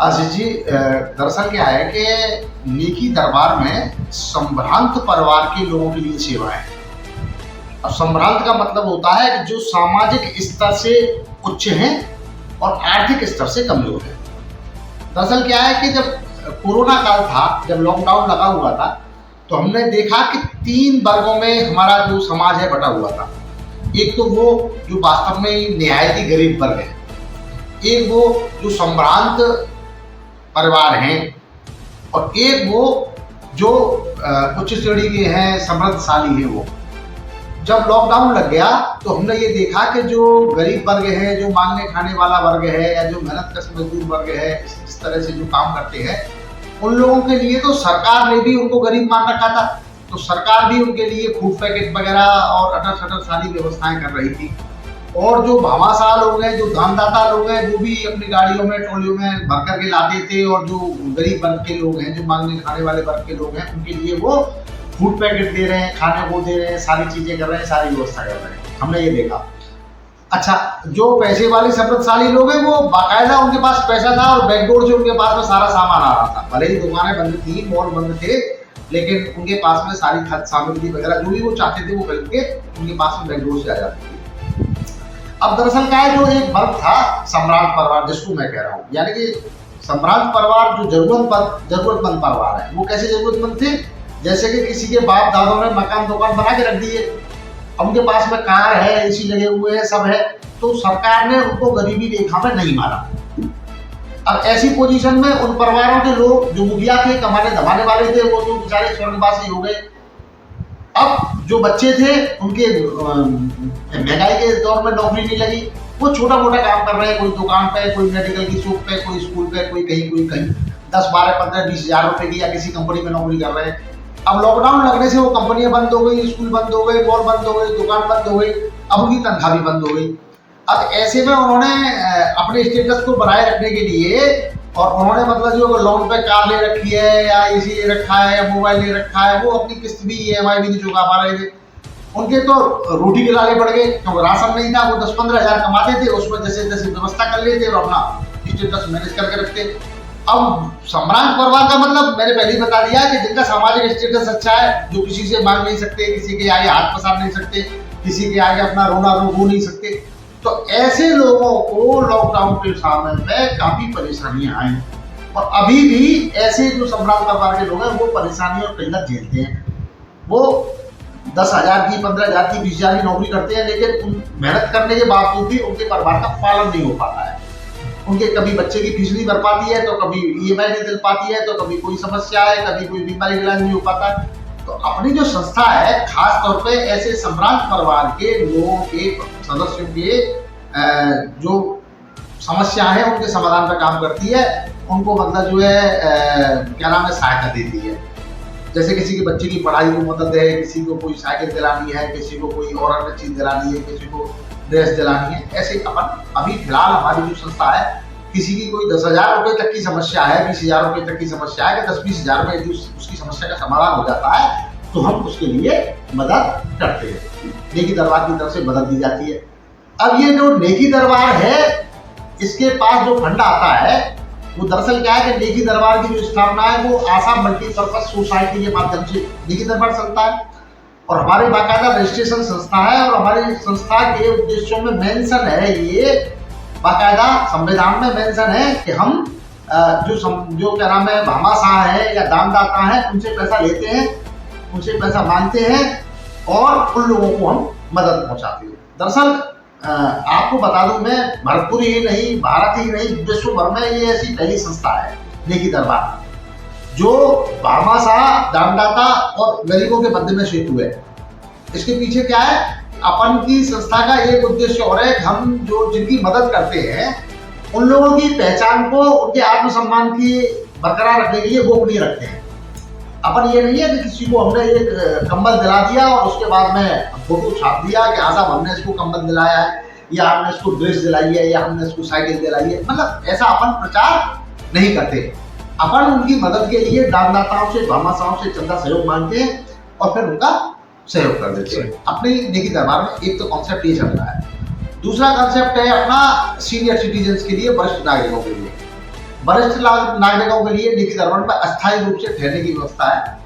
आशीष जी, दरअसल क्या है कि नेकी दरबार में संभ्रांत परिवार के लोगों के लिए सेवाएं। अब संभ्रांत का मतलब होता है कि जो सामाजिक स्तर से उच्च हैं और आर्थिक स्तर से कमजोर हैं। दरअसल क्या है कि जब कोरोना काल था, जब लॉकडाउन लगा हुआ था, तो हमने देखा कि 3 वर्गों में हमारा जो समाज है बटा हुआ था। एक तो वो जो वास्तव में निहायत ही गरीब वर्ग है, एक वो जो संभ्रांत परिवार हैं, और एक वो जो उच्च श्रेणी के हैं, समृद्धशाली हैं। वो जब लॉकडाउन लग गया तो हमने ये देखा कि जो गरीब वर्ग है, जो मांगने खाने वाला वर्ग है, या जो मेहनतकश मजदूर वर्ग है, इस तरह से जो काम करते हैं, उन लोगों के लिए तो सरकार ने भी उनको गरीब मान रखा था। तो सरकार भी उनके लिए फूड पैकेट वगैरह और अटर शटर सारी व्यवस्थाएं कर रही थी। और जो भामाशाह लोग हैं, जो दानदाता लोग हैं, वो भी अपनी गाड़ियों में, ट्रॉलियों में भर करके लाते थे। और जो गरीब वर्ग के लोग हैं, जो मांगने खाने वाले वर्ग के लोग हैं, उनके लिए वो फूड पैकेट दे रहे हैं, खाने को दे रहे हैं, सारी चीजें कर रहे हैं, सारी व्यवस्था कर रहे हैं। हमने ये देखा। अच्छा, जो पैसे वाले समृद्धशाली लोग हैं, वो बाकायदा उनके पास पैसा था और बैकडोर से उनके पास में सारा सामान आ रहा था। भले ही दुकानें बंद थी, मॉल बंद थे, लेकिन उनके पास में सारी खाद्य सामग्री वगैरह जो भी वो चाहते थे वो खरीद के उनके पास में बैकडोर से आ जाती थी। अब दरअसल क्या है, जो एक वर्ग था सम्रांत परिवार, जिसको मैं कह रहा हूँ, यानी कि सम्रांत परिवार जो जरूरतमंद परिवार है। वो कैसे जरूरतमंद थे? जैसे कि किसी के बाप दादों ने मकान दुकान बना के रख दिए, अब उनके पास में कार है, एसी लगे हुए हैं, सब है, तो सरकार ने उनको गरीबी रेखा में नहीं मारा। अब ऐसी पोजीशन में उन परिवारों के लोग जो मुखिया थे, कमाने धमाने वाले थे, वो तो बेचारे स्वर्गवासी हो गए। अब जो बच्चे थे, उनके महंगाई के दौर में नौकरी नहीं लगी, वो छोटा मोटा काम कर रहे हैं, कोई दुकान पे, कोई मेडिकल की शॉप पे, कोई स्कूल पे, कोई कहीं 10, 12, 15, 20 हजार रुपए की या किसी कंपनी में नौकरी कर रहे हैं। अब लॉकडाउन लगने से वो कंपनियां बंद हो गई, स्कूल बंद हो गए, मॉल बंद हो गए, दुकान बंद हो गई, अब उनकी तनख्वाह भी बंद हो गई। अब ऐसे में उन्होंने अपने स्टेटस को बनाए रखने के लिए, और उन्होंने मतलब जो लोन पे कार ले रखी है, या एसी ले रखा है, या मोबाइल ले रखा है, वो अपनी किस्त भी, EMI भी नहीं चुका पा रहे थे। उनके तो रोटी के लाले पड़ गए, क्योंकि राशन नहीं था। वो 10-15 हजार कमाते थे, उसमें जैसे जैसे व्यवस्था कर लेते और अपना स्टेटस मैनेज करके रखते। अब सम्रांत परिवार का मतलब मैंने पहले ही बता दिया कि जिनका सामाजिक स्टेटस अच्छा है, जो किसी से मांग नहीं सकते, किसी के आगे हाथ पसार नहीं सकते, किसी के आगे अपना रोना रो नहीं सकते, तो ऐसे लोगों को लॉकडाउन के समय में काफी परेशानियां आई। और अभी भी ऐसे जो सम्रांत परिवार के लोग हैं, वो परेशानी और किल्लत झेलते हैं। वो 10 हजार की, 15 हजार की, 20 हजार की नौकरी करते हैं, लेकिन मेहनत करने के बावजूद भी उनके परिवार का पालन नहीं हो पाता है। उनके कभी बच्चे की फीस नहीं भर पाती है, तो कभी EMI नहीं दिल पाती है, तो कभी कोई समस्या है, कभी कोई बीमारी इलाज नहीं हो पाता। तो अपनी जो संस्था है, खास तौर पे ऐसे सम्रांत परिवार के लोगों के सदस्यों के जो समस्या है, उनके समाधान पर काम करती है। उनको मतलब जो है क्या नाम है, सहायता देती है। जैसे किसी के बच्चे की पढ़ाई को मदद है, किसी को कोई साइकिल दिलानी है, किसी को कोई और चीज दिलानी है, किसी को ड्रेस दिलानी है। ऐसे अपन अभी फिलहाल हमारी जो संस्था है, किसी की कोई 10 हजार रुपए तक की समस्या है, 20 हजार रुपए तक की समस्या है, कि 10-20 हजार में यदि उसकी समस्या का समाधान हो जाता है, तो हम उसके लिए मदद करते हैं। नेकी दरबार की तरफ से मदद दी जाती है। अब ये जो नेकी दरबार है, इसके पास जो फंड आता है, वो दरअसल क्या है कि नेकी दरबार की जो स्थापना है, वो आसाम मल्टीपर्पज सोसाइटी के माध्यम से नेकी दरबार चलता है। और हमारी बाकायदा रजिस्ट्रेशन संस्था है, और हमारी संस्था के उद्देश्यों में मेंशन है, ये बाकायदा संविधान में मेंशन है कि हम जो क्या नाम है, भामाशाह है या दानदाता है, उनसे पैसा लेते हैं, उनसे पैसा मांगते हैं, और उन लोगों को हम मदद पहुंचाते हैं। दरअसल आपको बता दूं, मैं भरतपुर ही नहीं, भारत ही नहीं, विश्व भर में ये ऐसी पहली संस्था है नेकी दरबार, जो भामाशाह, दानदाता और गरीबों के मध्य में सेतु है। इसके पीछे क्या है, अपन की संस्था का एक उद्देश्य और है, हम जो जिनकी मदद करते हैं, उन लोगों की पहचान को, उनके आत्मसम्मान की बरकरार रखने के लिए गोपनीय रखते हैं। अपन ये नहीं है कि किसी को हमने एक कंबल दिला दिया और उसके बाद में फोटो छाप दिया कि हाँ साहब हमने इसको कंबल दिलाया है, या हमने इसको ड्रेस दिलाई है, या हमने इसको साइकिल दिलाई है। मतलब ऐसा अपन प्रचार नहीं करते। अपन उनकी मदद के लिए दानदाताओं से, भामाशाहों से चंदा सहयोग मांगते हैं, और फिर उनका सहयोग कर देते हैं। अपनी नेकी दरबार में एक तो कॉन्सेप्ट ये चल रहा है। दूसरा कॉन्सेप्ट है अपना सीनियर सिटीजन्स के लिए, वरिष्ठ नागरिकों के लिए। वरिष्ठ नागरिकों के लिए निकी दरबार में अस्थायी रूप से ठहरने की व्यवस्था है।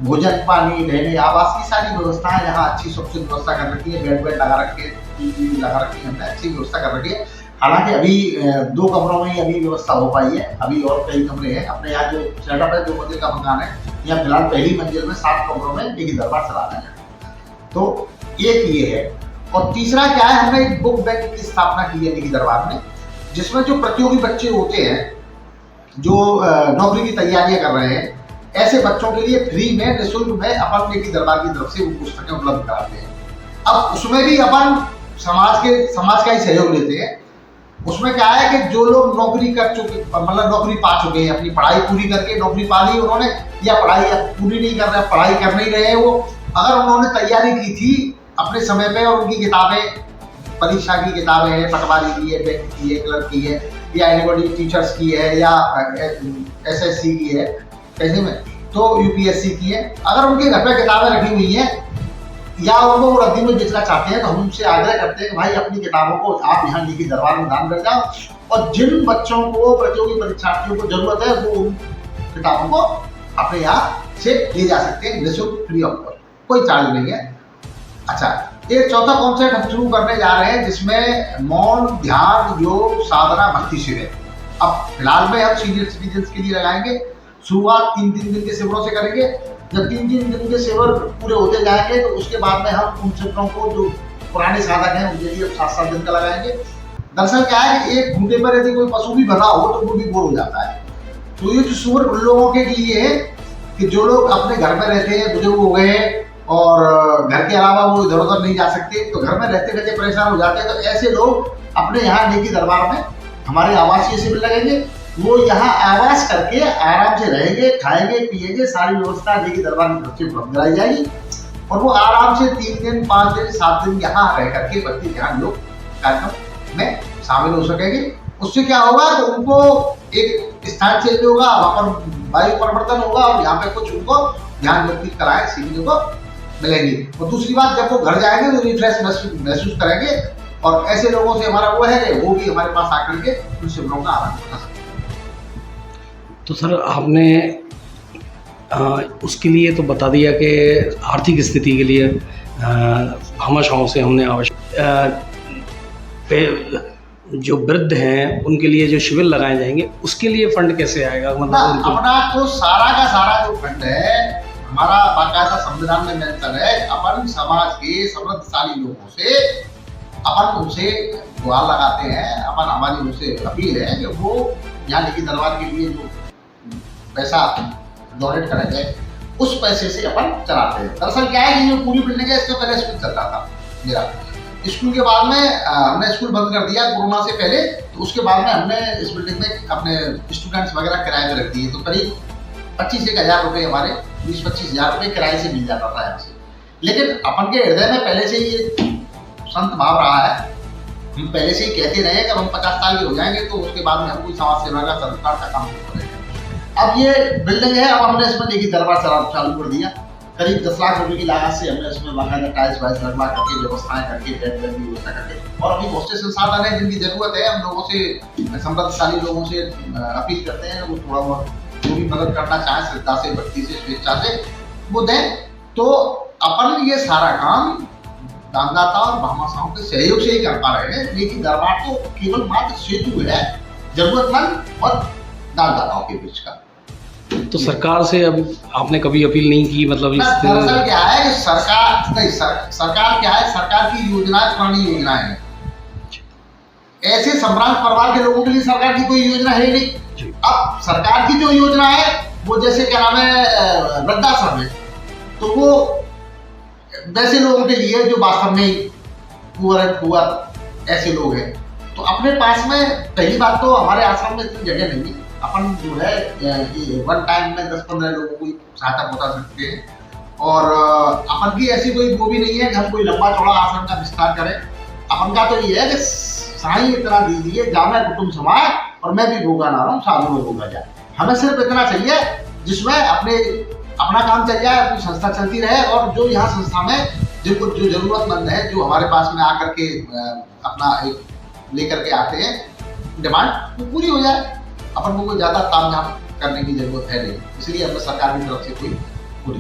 भोजन, पानी, रहने, आवास की सारी व्यवस्था है। यहाँ अच्छी सुरक्षित व्यवस्था कर रखी है, बेड लगा रखे, टीवी लगा रखी है, हमने अच्छी व्यवस्था कर रखी है। हालांकि अभी 2 कमरों में ही अभी व्यवस्था हो पाई है, अभी और कई कमरे हैं। अपने यहाँ जो सेटअप है, 2 मंजिल का मकान है, यहाँ फिलहाल पहली मंजिल में 7 कमरों में निकी दरबार चला रहे हैं। तो एक ये है। और तीसरा क्या है, हमने एक बुक बैंक की स्थापना की है निकी दरबार में, जिसमें जो प्रतियोगी बच्चे होते हैं, जो नौकरी की तैयारियां कर रहे हैं, ऐसे बच्चों के लिए फ्री में, निःशुल्क में अपन निकी दरबार की तरफ से वो पुस्तकें उपलब्ध कराते हैं। अब उसमें भी अपन समाज का ही सहयोग लेते हैं। उसमें क्या है कि जो लोग नौकरी कर चुके, मतलब नौकरी पा चुके हैं, अपनी पढ़ाई पूरी करके नौकरी पा ली उन्होंने, या पढ़ाई पूरी नहीं कर रहे, पढ़ाई कर नहीं रहे हैं वो, अगर उन्होंने तैयारी की थी अपने समय पे और उनकी किताबें, परीक्षा की किताबें हैं, पटवारी की है, बैंक की है, क्लर्क की है, या एनीबॉडी टीचर्स की है, या SSC की है, कैसे में तो UPSC की है, अगर उनके घर पे किताबें रखी हुई हैं या उनको वो रद्दी में बेचना चाहते हैं, तो हम उनसे आग्रह करते हैं कि भाई अपनी किताबों को आप यहाँ निकी दरबार में दान कर जाओ, और जिन बच्चों को, प्रतियोगी परीक्षार्थियों को जरूरत है, वो उन किताबों को अपने यहाँ से ले जा सकते हैं, निःशुल्क, फ्री ऑफ कॉस्ट, कोई चार्ज नहीं है। अच्छा, एक चौथा कॉन्सेप्ट हम शुरू करने जा रहे हैं, जिसमें मौन, ध्यान, योग, साधना, भक्ति शिविर। अब फिलहाल में हम सीनियर सिटीजन के लिए लगाएंगे। शुरुआत 3-3 दिन के शिविरों से करेंगे। जब 3-3 दिन के शिविर पूरे होते जाएंगे, तो उसके बाद में हम उन शिविरों को, जो पुराने साधक हैं, उनके लिए 7-7 दिन का लगाएंगे। दरअसल क्या है कि एक घूटे पर यदि कोई पशु भी बना हो तो वो भी बोर हो जाता है। तो ये जो शिविर उन लोगों के लिए है कि जो लोग अपने घर में रहते हैं, बुजुर्ग हो गए और घर के अलावा वो इधर उधर नहीं जा सकते, तो घर में रहते रहते परेशान हो जाते हैं, तो ऐसे लोग अपने यहाँ निकी दरबार में हमारे आवासीय शिविर लगेंगे। वो यहाँ आवास करके आराम से रहेंगे, खाएंगे, पिएंगे, सारी व्यवस्था निकी दरबार की तरफ से उपलब्ध कराई जाएगी, और वो आराम से 3 दिन, 5 दिन, 7 दिन यहाँ रह करके भक्ति ध्यान योग कार्यक्रम में शामिल हो सकेंगे। उससे क्या होगा, तो उनको एक स्थान चेंज होगा, वहाँ पर वायु परिवर्तन होगा, और यहाँ पे कुछ उनको ध्यान योग की कलाएं सीखने को मिलेंगी। और दूसरी बात, जब वो घर जाएंगे तो रिफ्रेश महसूस करेंगे, और ऐसे लोगों से हमारा वो है कि वो भी हमारे पास आकर के उन शिविरों का आनंद उठा सकते हैं। तो सर, आपने उसके लिए तो बता दिया कि आर्थिक स्थिति के लिए भामाशाहों से हमने जो वृद्ध हैं उनके लिए जो शिविर लगाए जाएंगे, उसके लिए फंड कैसे आएगा? मतलब अपना तो सारा का सारा जो फंड है हमारा बाकायदा संविधान में मेंशन है। अपन समाज के समृद्धशाली लोगों से अपन उनसे गुहार लगाते हैं, अपन हमारी उनसे अपील है कि वो यहाँ निकी दरबार के लिए जो पैसा डोनेट करेंगे, उस पैसे से अपन चलाते हैं। दरअसल क्या है कि ये पूरी बिल्डिंग है, इससे पहले स्कूल चल रहा था मेरा। स्कूल के बाद में हमने स्कूल बंद कर दिया कोरोना से पहले, तो उसके बाद में हमने इस बिल्डिंग में अपने स्टूडेंट्स वगैरह किराए पे रख दिए, तो करीब 25-1 रुपये हमारे 20-25 हज़ार रुपये किराए से मिल जाता था यहाँ से। लेकिन अपन के हृदय में पहले से ये संत भाव रहा है, हम पहले से ही कहते रहे कि हम 50 साल के हो जाएंगे तो उसके बाद में हम कोई समाज सेवा का, सरकार का काम करेंगे। अब ये बिल्डिंग है, अब हमने इसमें निकी दरबार चालू कर दिया। करीब 10 लाख रुपए की लागत से हमने इसमें बाकायदा टाइल्स वाइल्स लगवा करके, व्यवस्थाएं करके, बेड की व्यवस्था करके, और अभी बहुत से संसाधन है जिनकी जरूरत है। हम लोगों से, समृद्धशाली लोगों से अपील करते हैं, वो थोड़ा बहुत जो भी मदद करना चाहे, श्रद्धा से, भक्ति से, स्वेच्छा से वो दें। तो अपन ये सारा काम दानदाता और भामाशाहों के सहयोग से ही कर पा रहे हैं। निकी दरबार तो केवल मात्र सेतु है जरूरतमंद और दानदाताओं के बीच का। तो सरकार से अब आपने कभी अपील नहीं की? मतलब दरअसल क्या है कि सरकार क्या है, सरकार की योजनाएं पुरानी योजनाएं हैं। ऐसे संभ्रांत परिवार के लोगों के लिए सरकार की कोई योजना है नहीं। अब सरकार की जो योजना है वो जैसे क्या नाम है, वृद्धाश्रम है, तो वो वैसे लोगों के लिए जो वास्तव में पुअर ऐसे लोग हैं। तो अपने पास में पहली बात तो हमारे आश्रम में इतनी जगह नहीं है, अपन जो है ये वन टाइम में 10-15 लोगों को सहायता पहुंचा सकते हैं, और अपन की ऐसी कोई वो भी नहीं है कि हम कोई लंबा चौड़ा आश्रम का विस्तार करें। अपन का तो ये है कि साईं इतना दीजिए, जाना कुटुंब समाज, और मैं भी भोगा ना रहा हूँ, साधु में भोगा जाए। हमें सिर्फ इतना चाहिए जिसमें अपना काम चल जाए, अपनी संस्था चलती रहे, और जो यहाँ संस्था में जिनको जो जरूरतमंद है, जो हमारे पास में आकर के अपना एक लेकर के आते हैं डिमांड, वो पूरी हो जाए। अपन को कोई ज़्यादा तामझाम करने की जरूरत है नहीं, इसलिए हमें सरकार की तरफ से कोई पूरी